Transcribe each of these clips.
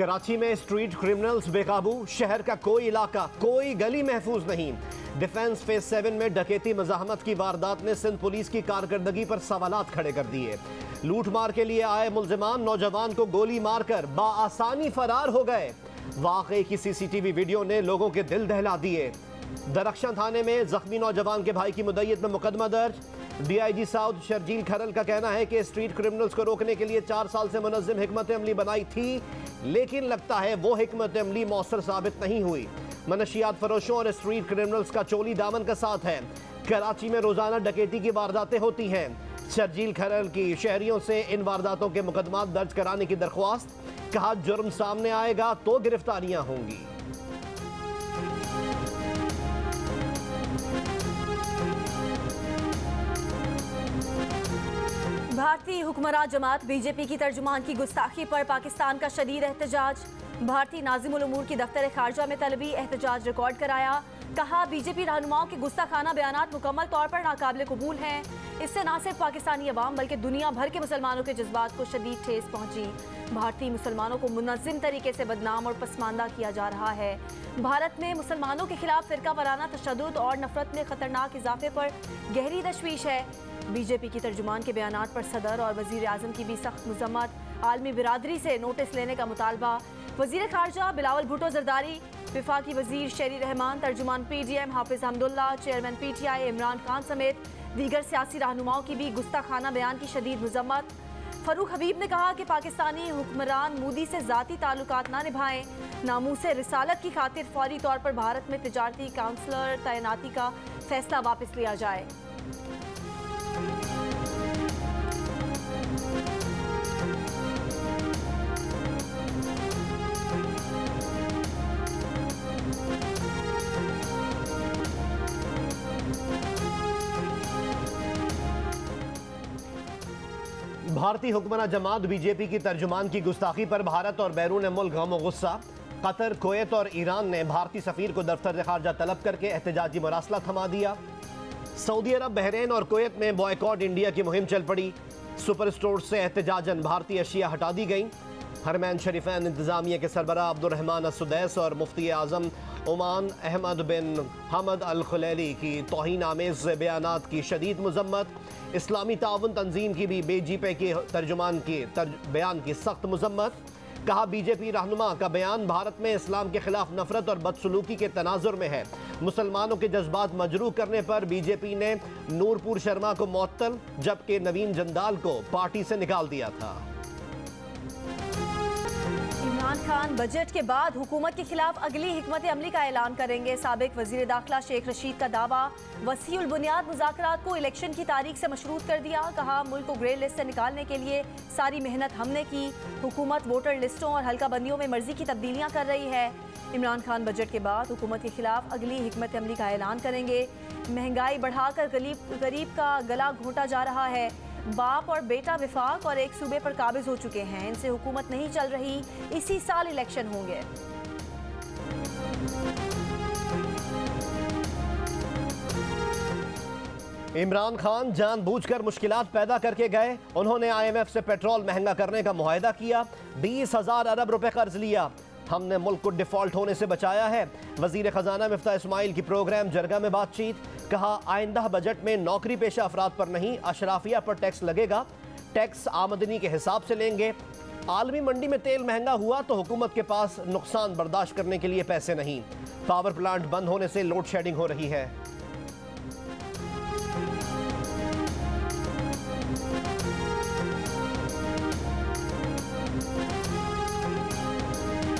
कराची में street criminals बेकाबू, शहर का कोई इलाका, कोई गली महफूज नहीं। डिफेंस फेज 7 में डकैती मज़ाहमत की वारदात ने सिंध पुलिस की कारकर्दगी पर सवालात खड़े कर दिए। लूट मार के लिए आए मुलजिमान नौजवान को गोली मारकर बाआसानी फरार हो गए। वाकई की सीसीटीवी वीडियो ने लोगों के दिल दहला दिए। दरख्शां थाने में जख्मी नौजवान के भाई की मुद्दईयत में मुकदमा दर्ज। डीआईजी साउथ शर्जील खरल का कहना है कि स्ट्रीट क्रिमिनल्स को रोकने के लिए 4 साल से मुनज़्ज़म हिकमत अमली बनाई थी, लेकिन लगता है वो हिकमत अमली मौसर साबित नहीं हुई। मनशियात फरोशों और स्ट्रीट क्रिमिनल्स का चोली दामन का साथ है। कराची में रोजाना डकैती की वारदातें होती हैं। शर्जील खरल की शहरियों से इन वारदातों के मुकदमा दर्ज कराने की दरख्वास्त। कहा जुर्म सामने आएगा तो गिरफ्तारियां होंगी। भारतीय हुक्मरान जमात बीजेपी की तर्जुमान की गुस्ताखी पर पाकिस्तान का शदीद एहतजाज। भारतीय नाज़िमुल उमूर की दफ्तर खारजा में तलबी एहतजाज रिकॉर्ड कराया। कहा बीजेपी रहनुमाओं के गुस्ताखाना बयानात मुकम्मल तौर पर नाकाबिल कबूल हैं। इससे न सिर्फ पाकिस्तानी अवाम बल्कि दुनिया भर के मुसलमानों के जज्बात को शदीद ठेस पहुंची। भारतीय मुसलमानों को मुनज़्ज़िम तरीके से बदनाम और पसमानदा किया जा रहा है। भारत में मुसलमानों के खिलाफ फ़िरका वाराना तशद्दुद और नफरत में खतरनाक इजाफे पर गहरी तशवीश है। बीजेपी की तर्जुमान के बयानात पर सदर और वज़ीर आज़म की भी सख्त मज़म्मत। आलमी बिरादरी से नोटिस लेने का मुतालबा। वज़ीर खारजा बिलावल भुट्टो ज़रदारी, वफाकी वज़ीर शेरी रहमान, तर्जुमान PDM हाफिज़ हमदुल्ला, चेयरमैन PTI इमरान खान समेत दीगर सियासी रहनुमाओं की भी गुस्ताखाना बयान की शदीद मज़म्मत। फ़रूक हबीब ने कहा कि पाकिस्तानी हुक्मरान मोदी से ज़ाती ताल्लुकात ना निभाएं। नामूसे रिसालत की खातिर फौरी तौर पर भारत में तिजारती काउंसलर तैनाती का फैसला वापस लिया जाए। भारतीय हुक्मरान जमात बीजेपी की तर्जुमान की गुस्ताखी पर भारत और बैरून मुल्क गम और गुस्सा। कतर, कुवैत और ईरान ने भारतीय सफीर को दफ्तर खारजा तलब करके एहतजाजी मरासला थमा दिया। सऊदी अरब, बहरीन और कुवैत में बॉयकॉट इंडिया की मुहिम चल पड़ी। सुपर स्टोर से एहतजाजन भारतीय अशिया हटा दी गई। हरमैन शरीफैन इंतजामिया के सरबराह अब्दुर्रहमान अस-सुदैस और मुफ्ती आज़म ओमान अहमद बिन हमद अल खुलैली की तौहीन आमेज़ बयानात की शदीद मज़म्मत। इस्लामी ताउन तंजीम की भी बीजेपी के तर्जुमान के बयान की सख्त मज़म्मत। कहा बीजेपी रहनुमा का बयान भारत में इस्लाम के खिलाफ नफरत और बदसलूकी के तनाजुर में है। मुसलमानों के जज्बात मजरूह करने पर बीजेपी ने नूरपुर शर्मा को मुअत्तल, जबकि नवीन जंदाल को पार्टी से निकाल दिया था। इमरान खान बजट के बाद हुकूमत के खिलाफ अगली हिकमत अमली का ऐलान करेंगे। साबिक वजीर दाखिला शेख रशीद का दावा। वसीउल बुनियाद मुज़ाकरात को इलेक्शन की तारीख से मशरूत कर दिया। कहा मुल्क को ग्रे लिस्ट से निकालने के लिए सारी मेहनत हमने की। हुकूमत वोटर लिस्टों और हल्का बंदियों में मर्जी की तब्दीलियाँ कर रही है। इमरान खान बजट के बाद हुकूमत के खिलाफ अगली हिकमत अमली का ऐलान करेंगे। महंगाई बढ़ाकर गरीब का गला घोंटा जा रहा है। बाप और बेटा विफाक और एक सूबे पर काबिज हो चुके हैं। इनसे हुकूमत नहीं चल रही। इसी साल इलेक्शन होंगे। इमरान खान जानबूझकर मुश्किलात पैदा करके गए। उन्होंने IMF से पेट्रोल महंगा करने का मुआहदा किया। 20,000 अरब रुपए कर्ज लिया। हमने मुल्क को डिफॉल्ट होने से बचाया है। वजीर खजाना मिफ्ता इस्माइल की प्रोग्राम जरगा में बातचीत। कहा आइंदा बजट में नौकरी पेशा अफराद पर नहीं, अशराफिया पर टैक्स लगेगा। टैक्स आमदनी के हिसाब से लेंगे। आलमी मंडी में तेल महंगा हुआ तो हुकूमत के पास नुकसान बर्दाश्त करने के लिए पैसे नहीं। पावर प्लांट बंद होने से लोड शेडिंग हो रही है।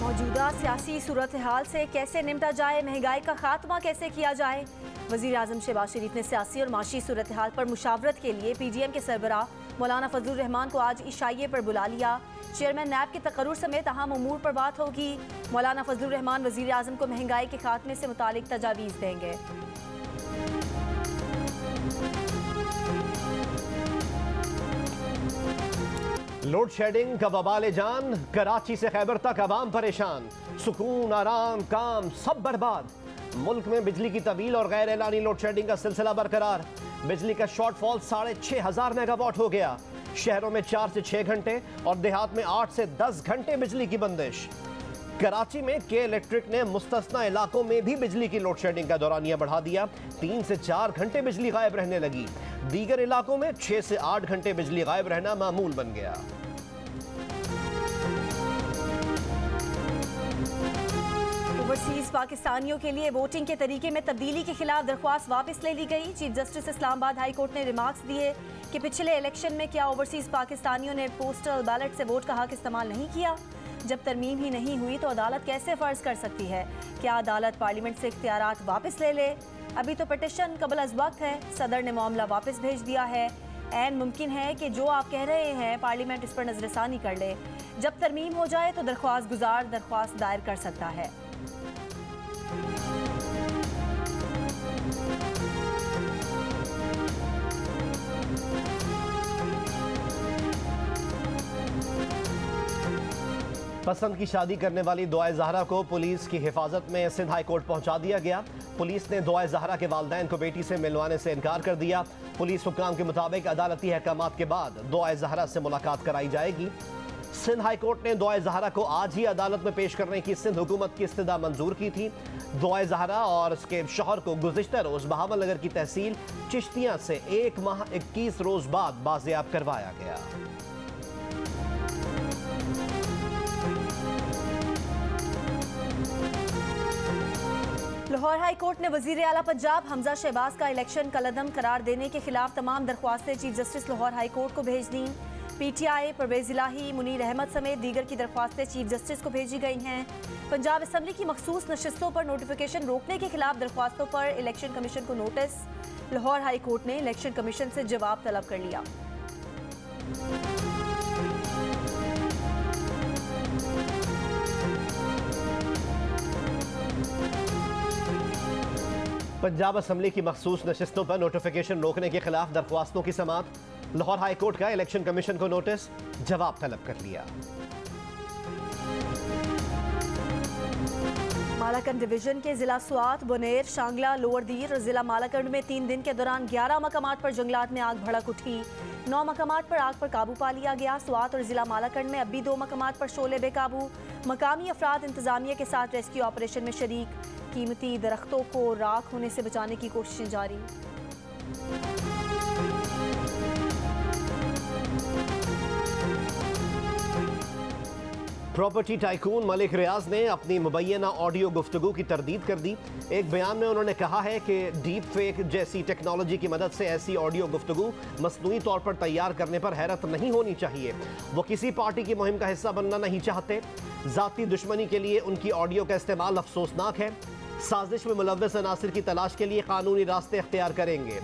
मौजूदा सियासी सूरत हाल से कैसे निपटा जाए, महंगाई का खात्मा कैसे किया जाए। वज़ीर आज़म शहबाज शरीफ ने सियासी और माशी सूरत हाल पर मुशावरत के लिए PDM के सरबराह मौलाना फजलुर रहमान को आज इशाइये पर बुला लिया। चेयरमैन नैब के तकर्रुर समेत अहम उमूर पर बात होगी। मौलाना फजलुर रहमान वज़ीर आज़म को महंगाई के खात्मे से मुतालिक तजावीज़ देंगे। लोड शेडिंग का वबाल जान, कराची से खैबर तक अवाम परेशान। सुकून, आराम, काम सब बर्बाद। मुल्क में बिजली की तवील और गैर एलानी लोड शेडिंग का सिलसिला बरकरार। बिजली का शॉर्टफॉल 6,500 मेगावाट हो गया। शहरों में 4 से 6 घंटे और देहात में 8 से 10 घंटे बिजली की बंदिश। कराची में के इलेक्ट्रिक ने मुस्तस्ना इलाकों में भी बिजली की लोड शेडिंग का दौरानिया बढ़ा दिया। 3 से 4 घंटे बिजली गायब रहने लगी। दीगर इलाकों में 6 से 8 घंटे बिजली गायब रहना मामूल बन गया। ओवरसीज पाकिस्तानियों के लिए वोटिंग के तरीके में तब्दीली के खिलाफ दरख्वास्त वापस ले ली गई। Chief justice Islamabad high court ने रिमार्क्स दिए कि पिछले इलेक्शन में क्या ओवरसीज पाकिस्तानियों ने पोस्टल बैलेट से वोट का हक इस्तेमाल नहीं किया? जब तरमीम ही नहीं हुई तो अदालत कैसे फर्ज कर सकती है? क्या अदालत पार्लियामेंट से इख्तियारात वापस ले ले? अभी तो पिटिशन कबल अज वक्त है। सदर ने मामला वापस भेज दिया है। ऐन मुमकिन है कि जो आप कह रहे हैं पार्लियामेंट इस पर नजरसानी कर ले। जब तरमीम हो जाए तो दरख्वास्त गुजार दरख्वास्त दायर कर सकता है। पसंद की शादी करने वाली दुआ ज़हरा को पुलिस की हिफाजत में सिंध हाई कोर्ट पहुंचा दिया गया। पुलिस ने दुआ ज़हरा के वालिदैन को बेटी से मिलवाने से इनकार कर दिया। पुलिस हुक्काम के मुताबिक अदालती अहकामात के बाद दुआ ज़हरा से मुलाकात कराई जाएगी। सिंध हाई कोर्ट ने दुआ ज़हरा को आज ही अदालत में पेश करने की सिंध हुकूमत की इस्तदा मंजूर की थी। दुआ ज़हरा और उसके शौहर को गुज़िश्ता रोज़ बहावल नगर की तहसील चिश्तियाँ से 1 माह 21 रोज़ बाद बाजियाब करवाया गया। लाहौर हाई कोर्ट ने वजीर आला पंजाब हमजा शहबाज का इलेक्शन कलअदम करार देने के खिलाफ तमाम दरख्वास्तें chief justice Lahore high court को भेज दी। PTI, परवेज इलाही, मुनीर अहमद समेत दीगर की दरख्वास्तें चीफ जस्टिस को भेजी गई हैं। पंजाब असम्बली की मखसूस नशिस्तों पर नोटिफिकेशन रोकने के खिलाफ दरख्वास्तों पर इलेक्शन कमीशन को नोटिस। लाहौर हाई कोर्ट ने इलेक्शन कमीशन से जवाब तलब कर लिया। पंजाब असम्बली की मखसूस नशिस्तों पर नोटिफिकेशन रोकने के खिलाफ दरख्वास्तों की समाअत। लाहौर हाई कोर्ट का इलेक्शन कमीशन को नोटिस, जवाब तलब कर लिया। मालाकंड डिवीजन के जिला स्वात, बुनेर, शांगला, लोअर दीर और जिला मालाकंड में 3 दिन के दौरान 11 मकामात पर जंगलात में आग भड़क उठी। 9 मकामात पर आग पर काबू पा लिया गया। स्वात और जिला मालाकंड में अब भी 2 मकामात पर शोले बेकाबू। मकामी अफराद इंतजामिया के साथ रेस्क्यू ऑपरेशन में शरीक। कीमती दरख्तों को राख होने से बचाने की कोशिशें जारी। प्रॉपर्टी टाइकून मलिक रियाज ने अपनी मुबैना ऑडियो गुफ्तगू की तरदीद कर दी। एक बयान में उन्होंने कहा है कि डीप फेक जैसी टेक्नोलॉजी की मदद से ऐसी ऑडियो गुफ्तगू मसनूई तौर पर तैयार करने पर हैरत नहीं होनी चाहिए। वो किसी पार्टी की मुहिम का हिस्सा बनना नहीं चाहते। ज़ाती दुश्मनी के लिए उनकी ऑडियो का इस्तेमाल अफसोसनाक है। साजिश में मुलव्वस अनासिर की तलाश के लिए कानूनी रास्ते इख्तियार करेंगे।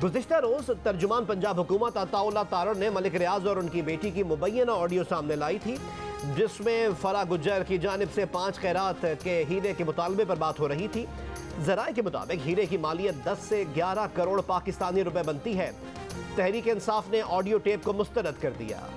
गुज़िश्ता रोज़ तर्जुमान पंजाब हुकूमत अताउल्लाह तारड़ ने मलिक रियाज और उनकी बेटी की मुबैना ऑडियो सामने लाई थी, जिसमें फरा गुज्जर की जानिब से 5 खैरात के हीरे के मुतालबे पर बात हो रही थी। ज़राए के मुताबिक हीरे की मालियत 10 से 11 करोड़ पाकिस्तानी रुपए बनती है। तहरीक इंसाफ ने ऑडियो टेप को मुस्तरद कर दिया।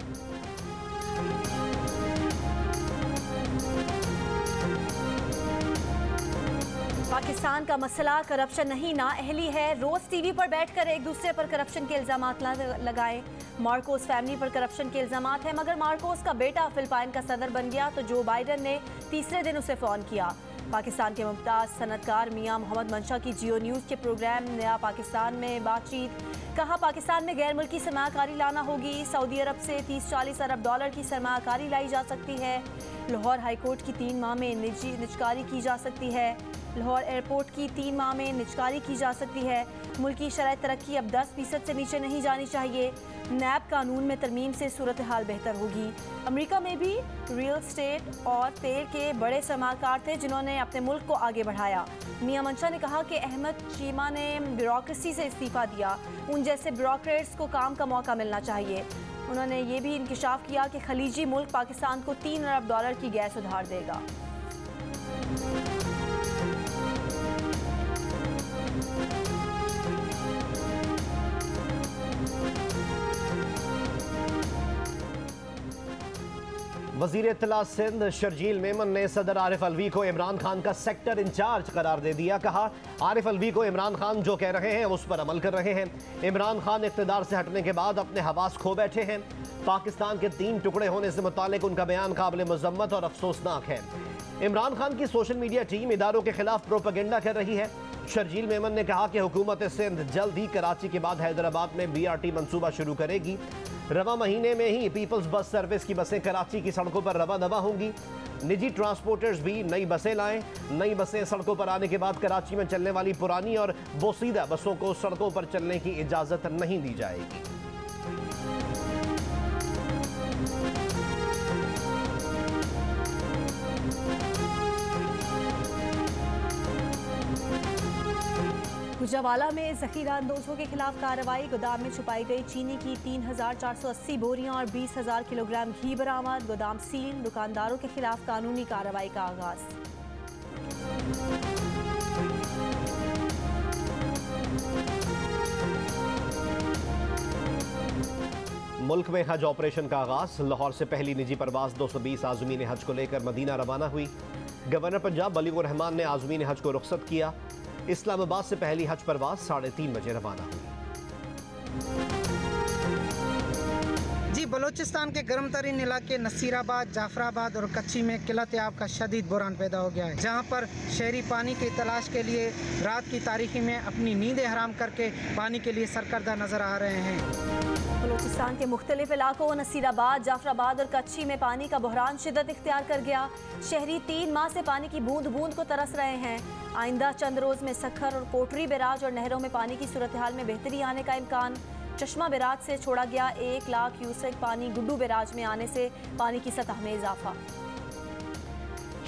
पाकिस्तान का मसला करप्शन नहीं नाअहली है। रोज टीवी पर बैठकर एक दूसरे पर करप्शन के इल्जामात लगाएं। मार्कोस फैमिली पर करप्शन के इल्जामात हैं, मगर मार्कोस का बेटा फिलिपाइन का सदर बन गया तो जो बाइडन ने तीसरे दिन उसे फ़ोन किया। पाकिस्तान के मुमताज़ सनतकार मियां मोहम्मद मंशा की जियो न्यूज़ के प्रोग्राम नया पाकिस्तान में बातचीत। कहा पाकिस्तान में गैर मुल्की सरमाकारी लाना होगी। सऊदी अरब से 30-40 अरब डॉलर की सरमाकारी लाई जा सकती है। लाहौर हाईकोर्ट की 3 माह में निजकारी की जा सकती है। लाहौर एयरपोर्ट की 3 माह में निजकारी की जा सकती है। मुल्की शरह तरक्की अब 10% से नीचे नहीं जानी चाहिए। नैब कानून में तरमीम से सूरत हाल बेहतर होगी। अमेरिका में भी रियल स्टेट और तेल के बड़े सरमाकार थे जिन्होंने अपने मुल्क को आगे बढ़ाया। मियां मंशा ने कहा कि अहमद चीमा ने ब्यूरोक्रेसी से इस्तीफा दिया। उन जैसे ब्यूरोक्रेट्स को काम का मौका मिलना चाहिए। उन्होंने ये भी इंकिशाफ किया कि खलीजी मुल्क पाकिस्तान को 3 अरब डॉलर की गैस उधार देगा। वज़ीर इत्तला सिंध शर्जील मेमन ने सदर आरिफ अलवी को इमरान खान का सेक्टर इंचार्ज करार दे दिया। कहा आरिफ अलवी को इमरान खान जो कह रहे हैं उस पर अमल कर रहे हैं। इमरान खान इक़्तिदार से हटने के बाद अपने हवास खो बैठे हैं। पाकिस्तान के 3 टुकड़े होने से मुतालिक उनका बयान काबिल मज़म्मत और अफसोसनाक है। इमरान खान की सोशल मीडिया टीम इदारों के खिलाफ प्रोपेगेंडा कर रही है। शर्जील मेमन ने कहा कि हुकूमत सिंध जल्द ही कराची के बाद हैदराबाद में BRT मंसूबा शुरू करेगी। रवा महीने में ही पीपल्स बस सर्विस की बसें कराची की सड़कों पर रवा दवा होंगी। निजी ट्रांसपोर्टर्स भी नई बसें लाएं। नई बसें सड़कों पर आने के बाद कराची में चलने वाली पुरानी और बोसीदा बसों को सड़कों पर चलने की इजाजत नहीं दी जाएगी। गुजरावाला में जखीरा अंदोजों के खिलाफ कार्रवाई। गोदाम में छुपाई गई चीनी की 3,480 बोरियां और 20,000 किलोग्राम घी बरामद। गोदाम सील। दुकानदारों के खिलाफ कानूनी कार्रवाई का आगाज। मुल्क में हज ऑपरेशन का आगाज। लाहौर से पहली निजी परवाज 220 आज़मीन हज को लेकर मदीना रवाना हुई। गवर्नर पंजाब बलीगुर रहमान ने आज़मीन हज को रुखसत किया। इस्लामाबाद से पहली हज परवाज 3:30 बजे रवाना हुई। जी, बलूचिस्तान के गर्म तरीन इलाके नसीराबाद, जाफराबाद और कच्ची में किल्लत आब का शदीद बुरान पैदा हो गया है, जहां पर शहरी पानी की तलाश के लिए रात की तारीकी में अपनी नींदें हराम करके पानी के लिए सरकर्दा नजर आ रहे हैं। बलूचिस्तान के मुख्तलिफ इलाकों नसीराबाद, जाफराबाद और कच्ची में पानी का बहरान शिद्दत इख्तियार कर गया। शहरी 3 माह से पानी की बूंद बूंद को तरस रहे हैं। आइंदा चंद रोज में सखर और कोटरी बैराज और नहरों में पानी की सूरत हाल में बेहतरी आने का इम्कान। चश्मा बैराज से छोड़ा गया 1 लाख क्यूसेक पानी गुड्डू बैराज में आने से पानी की सतह में इजाफा।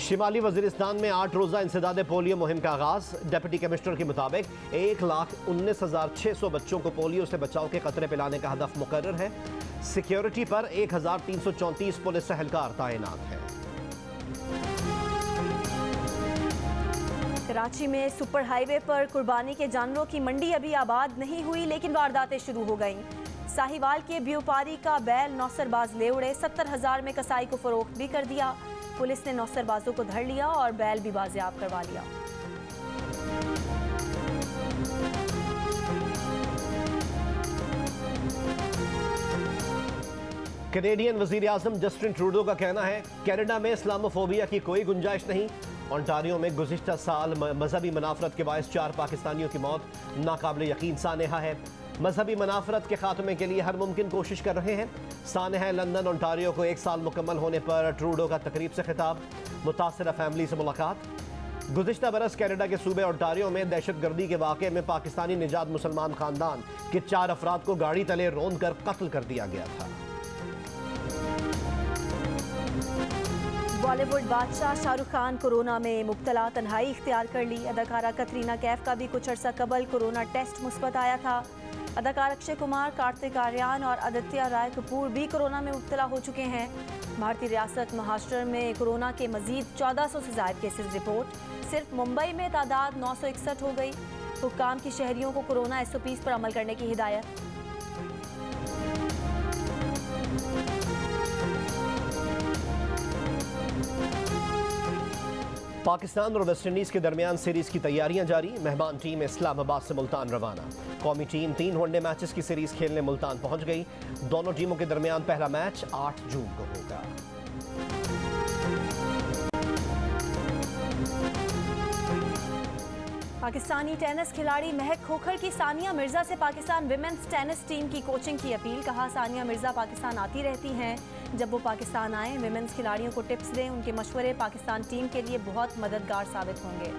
शिमाली वजीरिस्तान में 8 रोजा इंसदाद पोलियो मुहिम का आगाज। डिप्टी कमिश्नर के मुताबिक 1,19,600 बच्चों को पोलियो से बचाव के कतरे पिलाने का हदफ मुकर्रर है। सिक्योरिटी पर 1,334 पुलिस एहलकार तैनात है। कराची में सुपर हाईवे पर कुर्बानी के जानवरों की मंडी अभी आबाद नहीं हुई, लेकिन वारदातें शुरू हो गईं। साहिवाल के व्यापारी का बैल नौसरबाज ले उड़े। 70,000 में कसाई को फरोख्त भी कर दिया। पुलिस ने नौसरबाजों को धर लिया और बैल भी बाजियाब करवा लिया। कैनेडियन वजीर आजम जस्टिन ट्रूडो का कहना है कनाडा में इस्लामोफोबिया की कोई गुंजाइश नहीं। ओंटारियो में गुज़िश्ता साल मजहबी मनाफरत के बायस 4 पाकिस्तानियों की मौत नाकाबिल यकीन सानेहा है। मजहबी मनाफरत के खात्मे के लिए हर मुमकिन कोशिश कर रहे हैं। सानेहा लंदन ओंटारियो को 1 साल मुकम्मल होने पर ट्रूडो का तकरीब से खिताब। मुतासरा फैमिली से मुलाकात। गुज़िश्ता बरस कनाडा के सूबे ओंटारियो में दहशतगर्दी के वाक़े में पाकिस्तानी निजात मुसलमान खानदान के 4 अफराद को गाड़ी तले रौंद कर कत्ल कर दिया गया था। बॉलीवुड बादशाह शाहरुख खान कोरोना में मुब्तला, तन्हाई इख्तियार कर ली। अदाकारा कतरीना कैफ का भी कुछ अर्सा कबल कोरोना टेस्ट मुस्बत आया था। अदाकार अक्षय कुमार, कार्तिक आर्यन और आदित्य राय कपूर भी कोरोना में मुब्तला हो चुके हैं। भारतीय रियासत महाराष्ट्र में कोरोना के मजीद 1400 से ज़ायद केसेस रिपोर्ट। सिर्फ मुंबई में तादाद 961 हो गई। हुक्काम की शहरियों को कोरोना SOPs पर अमल करने की हिदायत। पाकिस्तान और वेस्ट इंडीज के दरमियान सीरीज की तैयारियां जारी। मेहमान टीम इस्लामाबाद से मुल्तान रवाना। कौमी टीम 3 वनडे मैचेस की सीरीज खेलने मुल्तान पहुंच गई। दोनों टीमों के दरमियान पहला मैच 8 जून को होगा। पाकिस्तानी टेनिस खिलाड़ी महक खोखर की सानिया मिर्जा से पाकिस्तान विमेंस टेनिस टीम की कोचिंग की अपील। कहा, सानिया मिर्जा पाकिस्तान आती रहती हैं। जब वो पाकिस्तान आए विमेंस खिलाड़ियों को टिप्स दें। उनके मशवरे पाकिस्तान टीम के लिए बहुत मददगार साबित होंगे।